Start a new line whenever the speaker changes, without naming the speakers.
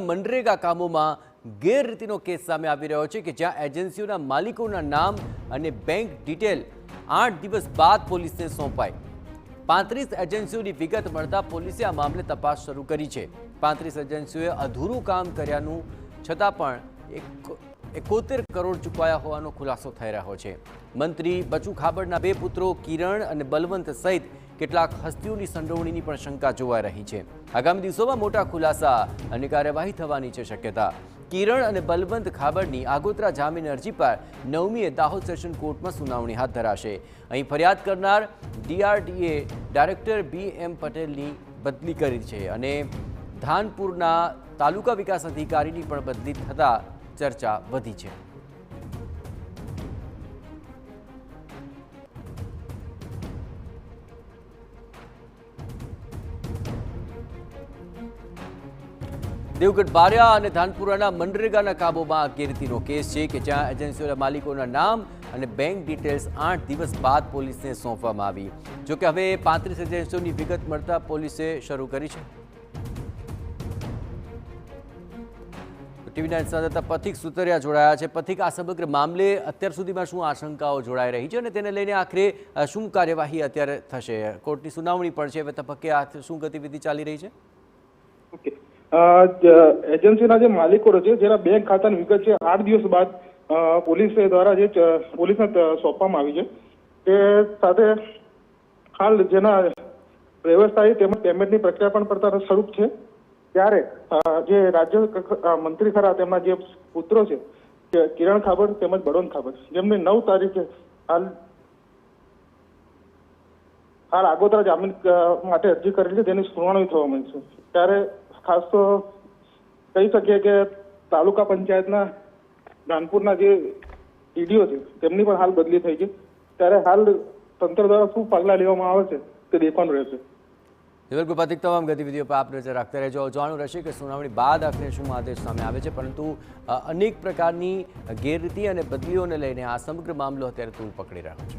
મનરેગા કામોમાં ગેરરીતિનો કેસ સામે આવી રહ્યો છે કે જ્યાં એજન્સીઓના માલિકોના નામ અને બેંક ડિટેલ 8 દિવસ બાદ પોલીસને સોંપાઈ। 35 એજન્સીઓની વિગત મળતા પોલીસે આ મામલે તપાસ શરૂ કરી છે। 35 એજન્સીઓએ અધૂરું કામ કર્યાનું છતાં પણ 71 કરોડ ચૂકવાયા હોવાનો ખુલાસો થઈ રહ્યો છે। મંત્રી બચુ ખાબડના 2 પુત્રો કિરણ અને બલવંત સહિત કેટલાક હસ્તીઓની સંડોવણીની પણ શંકા જોવાઈ રહી છે। આગામી દિવસોમાં મોટા ખુલાસા અને કાર્યવાહી થવાની છે શક્યતા। કિરણ અને બલવંત ખાબડની આગોતરા જામીન અરજી પર 9મીએ દાહોદ સેશન કોર્ટમાં સુનાવણી હાથ ધરાશે। અહીં ફરિયાદ કરનાર DRDA ડાયરેક્ટર BM પટેલની બદલી કરી છે અને ધાનપુરના તાલુકા વિકાસ અધિકારીની પણ બદલી થતા ચર્ચા વધી છે। દેવગઢ બારિયા અને ધાનપુરાના મનરેગાના કામોમાં ગેરરીતિનો કેસ છે કે જ્યાં એજન્સીઓના માલિકોના નામ અને બેંક ડિટેલ્સ 8 દિવસ બાદ પોલીસને સોંપવામાં આવી। જોકે હવે 35 એજન્સીઓની વિગત મળતા પોલીસે શરૂ કરી છે। ટીવી9 સંવાદદાતા પથિક સુતરિયા જોડાયા છે। પથિક, આ સમગ્ર મામલે અત્યાર સુધીમાં શું આશંકાઓ જોડાઈ રહી છે અને તેને લઈને આખરે શું કાર્યવાહી અત્યારે થશે? કોર્ટની સુનાવણી પણ છે, હવે તબક્કે આ શું ગતિવિધિ ચાલી રહી છે?
એજન્સીના જે માલિકો છે જેના બેંક ખાતાની વિગત છે 8 દિવસ બાદ પોલીસ દ્વારા જે પોલીસને સોંપવામાં આવી છે તે સાથે હાલ જેના વ્યવસ્થાએ તેમજ પેમેન્ટની પ્રક્રિયા પણ પડતા સ્વરૂપ છે। ત્યારે જે રાજ્ય મંત્રી ખરા તેમના જે પુત્રો છે કિરણ ખાબડ તેમજ બળવંત ખાબડ જેમને 9 તારીખે હાલ આગોતરા જામીન માટે અરજી કરેલી છે તેની સુનાવણી થવાની છે। ત્યારે ખાસ તો કહી શકીએ કે તાલુકા પંચાયતના ધાનપુરના જે DDO છે તેમની પણ હાલ બદલી થઈ છે। ત્યારે હાલ તંત્ર દ્વારા શું પગલાં લેવામાં આવે છે તે દેખવાનું રહેશે।
બિલકુલ પથિક, તમામ ગતિવિધિઓ પર આપ નજર રાખતા રહેજો। જાણવું રહેશે કે સુનાવણી બાદ આખરે શું આદેશ સામે આવે છે, પરંતુ અનેક પ્રકારની ગેરરીતિ અને બદલીઓને લઈને આ સમગ્ર મામલો અત્યારે તૂલ પકડી રહ્યો છે।